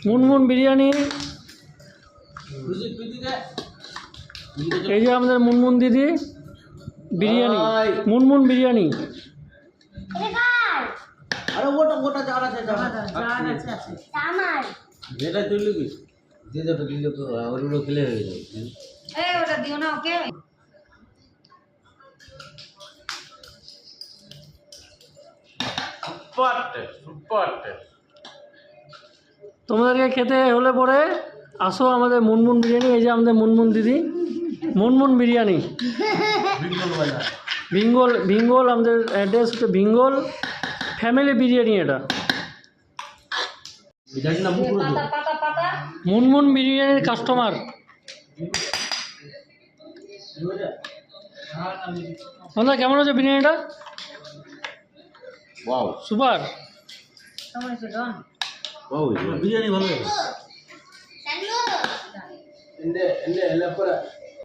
মুনমুন বিরিয়ানি। এই যে আমাদের মুনমুন দিদি বিরিয়ানি, মুনমুন বিরিয়ানি। আরে ওটা ওটা যার আছে আমার যেটা তুই লিবি যে যেটা দিলে তো ওগুলো খেলে হয়ে যাবে। এই ওটা দিও না ওকে। সুপার তোমাদেরকে খেতে হলে পরে আসো আমাদের মুনমুন বিরিয়ানি। এই যে আমাদের মুনমুন দিদি, মুনমুন বিরিয়ানি, ভিঙ্গল। ভিঙ্গল আমাদের অ্যাড্রেস হচ্ছে ভিঙ্গল ফ্যামিলি বিরিয়ানি। এটা পাতা পাতা পাতা মুনমুন বিরিয়ানির কাস্টমার। বন্ধুরা কেমন হচ্ছে বিরিয়ানিটা? Wow super. কেমন হয়েছে ডন? ওয়াও বিরিয়ানি ভালো লাগে। এন্ডে এন্ডে এলা পড়া